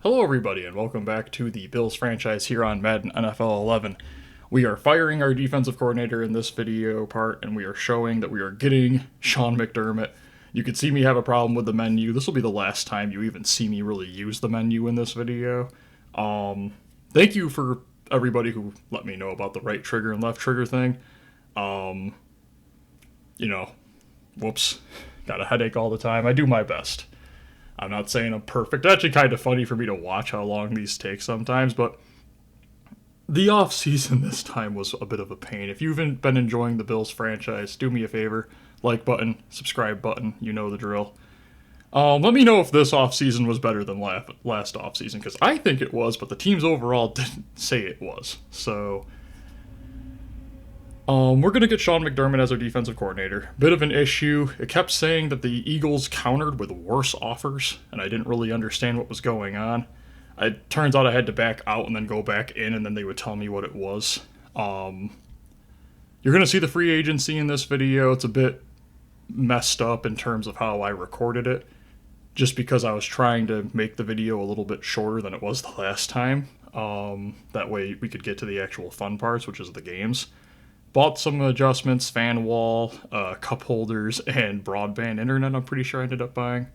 Hello everybody and welcome back to the Bills franchise here on Madden NFL 11. We are firing our defensive coordinator in this video part and we are showing that we are getting Sean McDermott. You can see me have a problem with the menu. This will be the last time you even see me really use the menu in this video. Thank you for everybody who let me know about the right trigger and left trigger thing. Whoops, got a headache all the time. I do my best. I'm not saying I'm perfect. It's actually kind of funny for me to watch how long these take sometimes, but the offseason this time was a bit of a pain. If you've been enjoying the Bills franchise, do me a favor. Like button, subscribe button, you know the drill. Let me know if this offseason was better than last offseason, because I think it was, but the teams overall didn't say it was. So, we're going to get Sean McDermott as our defensive coordinator. Bit of an issue. It kept saying that the Eagles countered with worse offers, and I didn't really understand what was going on. It turns out I had to back out and then go back in, and then they would tell me what it was. You're going to see the free agency in this video. It's a bit messed up in terms of how I recorded it, just because I was trying to make the video a little bit shorter than it was the last time. That way we could get to the actual fun parts, which is the games. Bought some adjustments, fan wall, cup holders, and broadband internet I'm pretty sure I ended up buying.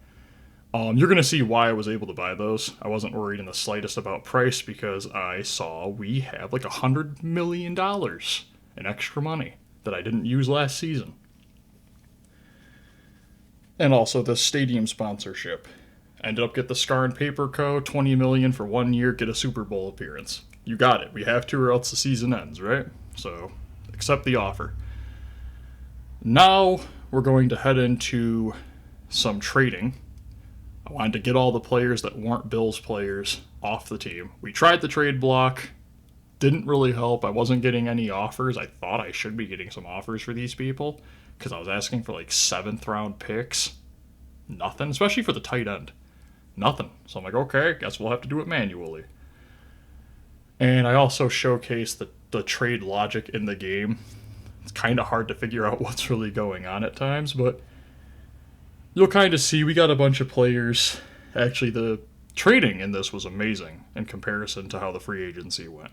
You're going to see why I was able to buy those. I wasn't worried in the slightest about price because I saw we have like $100 million in extra money that I didn't use last season. And also the stadium sponsorship. Ended up get the Scar and Paper Co. $20 million for 1 year, get a Super Bowl appearance. You got it. We have to or else the season ends, right? So accept the offer. Now we're going to head into some trading. I wanted to get all the players that weren't Bills players off the team. We tried the trade block. Didn't really help. I wasn't getting any offers. I thought I should be getting some offers for these people because I was asking for like 7th round picks. Nothing, especially for the tight end. Nothing. So I'm like, okay, guess we'll have to do it manually. And I also showcased the trade logic in the game. It's kind of hard to figure out what's really going on at times, but you'll kind of see we got a bunch of players. Actually, the trading in this was amazing in comparison to how the free agency went.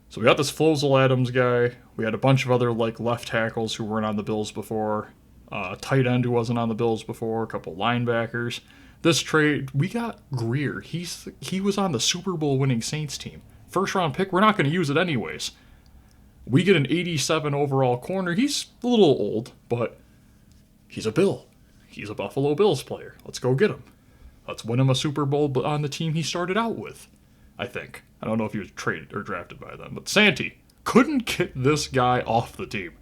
So we got this Flozell Adams guy. We had a bunch of other like left tackles who weren't on the Bills before. Tight end who wasn't on the Bills before. A couple linebackers. This trade, we got Greer. He was on the Super Bowl winning Saints team. First round pick, we're not going to use it anyways. We get an 87 overall corner. He's a little old, but he's a Bill. He's a Buffalo Bills player. Let's go get him. Let's win him a Super Bowl on the team he started out with, I think. I don't know if he was traded or drafted by them, but Santee couldn't get this guy off the team.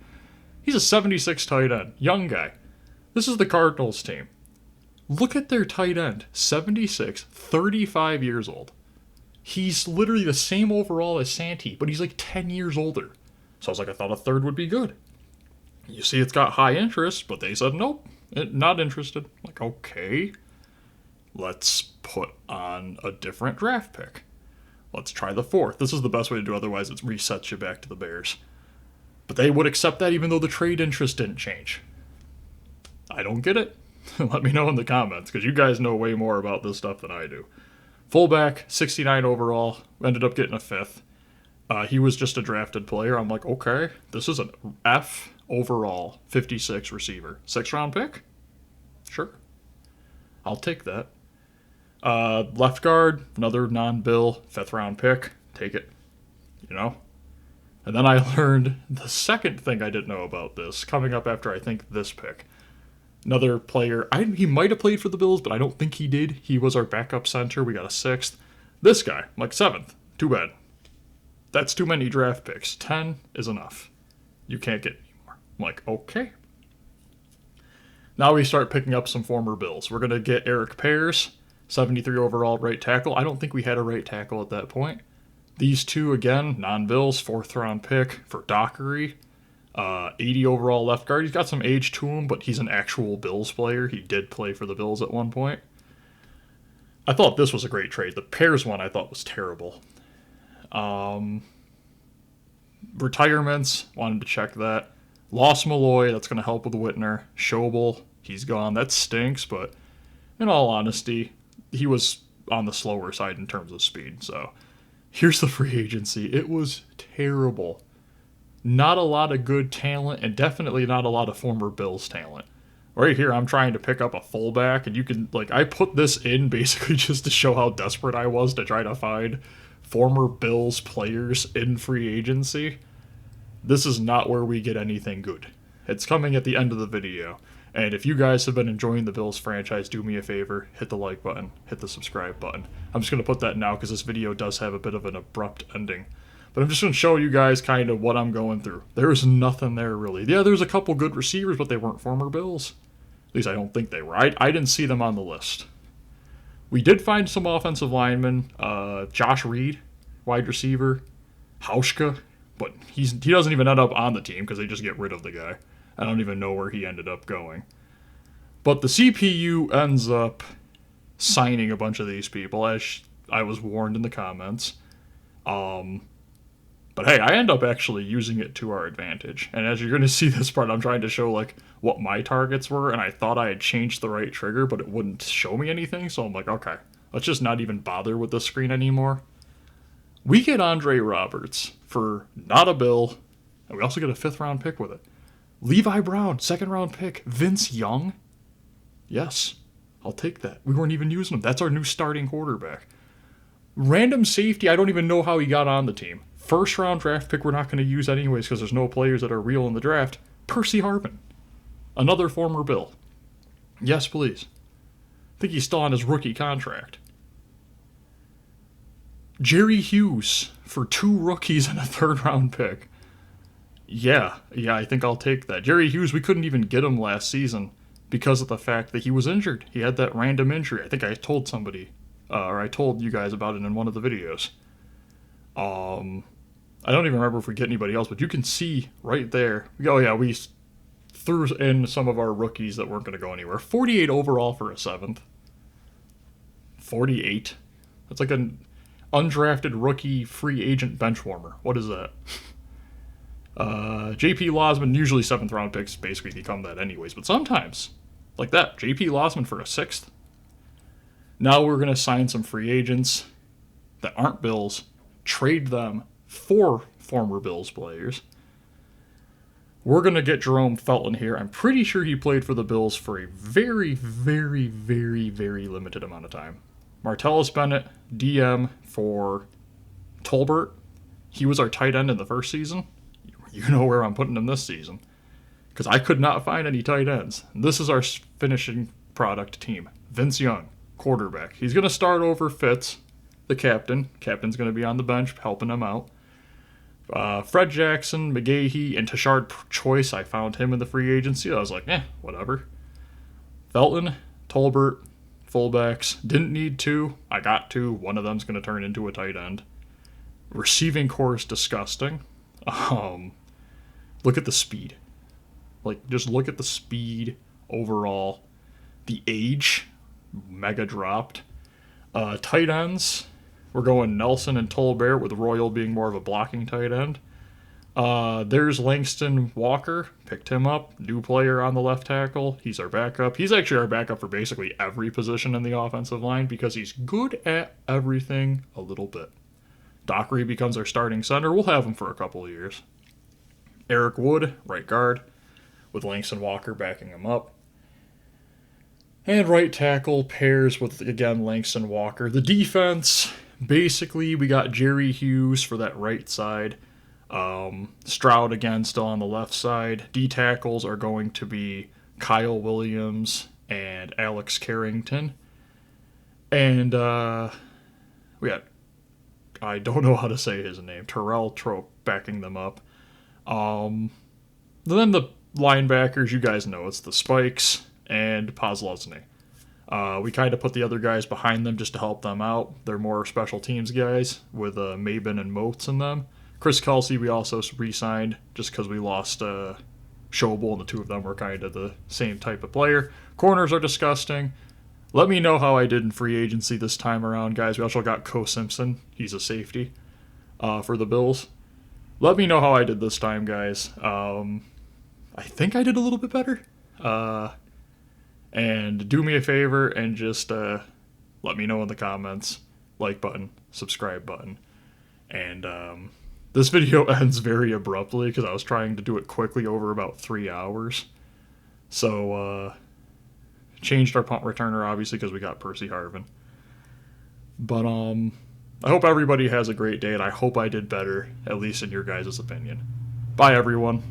He's a 76 tight end, young guy. This is the Cardinals team. Look at their tight end, 76, 35 years old. He's literally the same overall as Santee, but he's like 10 years older. So I was like, I thought a third would be good. You see, it's got high interest, but they said, nope, not interested. I'm like, okay, let's put on a different draft pick. Let's try the 4th. This is the best way to do it, otherwise it resets you back to the Bears. But they would accept that even though the trade interest didn't change. I don't get it. Let me know in the comments, because you guys know way more about this stuff than I do. Fullback, 69 overall, ended up getting a 5th. He was just a drafted player. I'm like, okay, this is an F overall, 56 receiver. 6th round pick? Sure. I'll take that. Left guard, another non-Bill, 5th round pick. Take it. You know? And then I learned the second thing I didn't know about this, coming up after I think this pick. Another player, he might have played for the Bills, but I don't think he did. He was our backup center. We got a 6th. This guy, like 7th. Too bad. That's too many draft picks. 10 is enough. You can't get any more. I'm like, okay. Now we start picking up some former Bills. We're going to get Eric Pears, 73 overall right tackle. I don't think we had a right tackle at that point. These two, again, non-Bills, 4th round pick for Dockery. 80 overall left guard. He's got some age to him, but he's an actual Bills player. He did play for the Bills at one point. I thought this was a great trade. The Pears one I thought was terrible. Retirements, wanted to check that. Lost Malloy, that's going to help with Whitner. Schobel, he's gone. That stinks, but in all honesty, he was on the slower side in terms of speed. So here's the free agency. It was terrible. Not a lot of good talent, and definitely not a lot of former Bills talent. Right here, I'm trying to pick up a fullback, and you can, like, I put this in basically just to show how desperate I was to try to find former Bills players in free agency. This is not where we get anything good. It's coming at the end of the video. And if you guys have been enjoying the Bills franchise, do me a favor, hit the like button, hit the subscribe button. I'm just going to put that now because this video does have a bit of an abrupt ending. But I'm just going to show you guys kind of what I'm going through. There's nothing there, really. Yeah, there's a couple good receivers, but they weren't former Bills. At least I don't think they were. I didn't see them on the list. We did find some offensive linemen. Josh Reed, wide receiver. Hauschka, but he doesn't even end up on the team because they just get rid of the guy. I don't even know where he ended up going. But the CPU ends up signing a bunch of these people, as I was warned in the comments. But hey, I end up actually using it to our advantage. And as you're going to see this part, I'm trying to show like what my targets were, and I thought I had changed the right trigger, but it wouldn't show me anything. So I'm like, okay, let's just not even bother with the screen anymore. We get Andre Roberts for not a bill, and we also get a 5th round pick with it. Levi Brown, 2nd round pick. Vince Young? Yes, I'll take that. We weren't even using him. That's our new starting quarterback. Random safety, I don't even know how he got on the team. 1st round draft pick we're not going to use anyways because there's no players that are real in the draft. Percy Harvin. Another former Bill. Yes, please. I think he's still on his rookie contract. Jerry Hughes for 2 rookies and a 3rd round pick. Yeah, I think I'll take that. Jerry Hughes, we couldn't even get him last season because of the fact that he was injured. He had that random injury. I think I told somebody, or I told you guys about it in one of the videos. I don't even remember if we get anybody else, but you can see right there. Oh yeah, we threw in some of our rookies that weren't going to go anywhere. 48 overall for a 7th. 48? That's like an undrafted rookie free agent bench warmer. What is that? JP Losman, usually 7th round picks basically become that anyways, but sometimes, like that, JP Losman for a 6th. Now we're going to sign some free agents that aren't Bills, trade them for former Bills players. We're going to get Jerome Felton here. I'm pretty sure he played for the Bills for a very, very, very, very limited amount of time. Martellus Bennett, DM for Tolbert. He was our tight end in the first season. You know where I'm putting him this season. Because I could not find any tight ends. This is our finishing product team. Vince Young, quarterback. He's going to start over Fitz, the captain. Captain's going to be on the bench helping him out. Fred Jackson, McGahee, and Tashard Choice. I found him in the free agency. I was like, whatever. Felton, Tolbert, fullbacks. Didn't need 2. I got 2. One of them's going to turn into a tight end. Receiving core is disgusting. Look at the speed. Like, just look at the speed overall. The age, mega dropped. Tight ends, we're going Nelson and Tolbert, with Royal being more of a blocking tight end. There's Langston Walker. Picked him up. New player on the left tackle. He's our backup. He's actually our backup for basically every position in the offensive line because he's good at everything a little bit. Dockery becomes our starting center. We'll have him for a couple of years. Eric Wood, right guard, with Langston Walker backing him up. And right tackle pairs with, again, Langston Walker. The defense, basically, we got Jerry Hughes for that right side. Stroud, again, still on the left side. D-tackles are going to be Kyle Williams and Alex Carrington. And we got, I don't know how to say his name, Terrell Trope backing them up. Then the linebackers, you guys know, it's the Spikes and Pozlosny. We kind of put the other guys behind them just to help them out. They're more special teams guys with Mabin and Moats in them. Chris Kelsey we also re-signed just because we lost Schobel, and the 2 of them were kind of the same type of player. Corners are disgusting. Let me know how I did in free agency this time around, guys. We also got Co Simpson. He's a safety for the Bills. Let me know how I did this time, guys. I think I did a little bit better. And do me a favor and just let me know in the comments. Like button, subscribe button. And this video ends very abruptly because I was trying to do it quickly over about 3 hours. So, changed our punt returner, obviously, because we got Percy Harvin. But, I hope everybody has a great day, and I hope I did better, at least in your guys' opinion. Bye, everyone.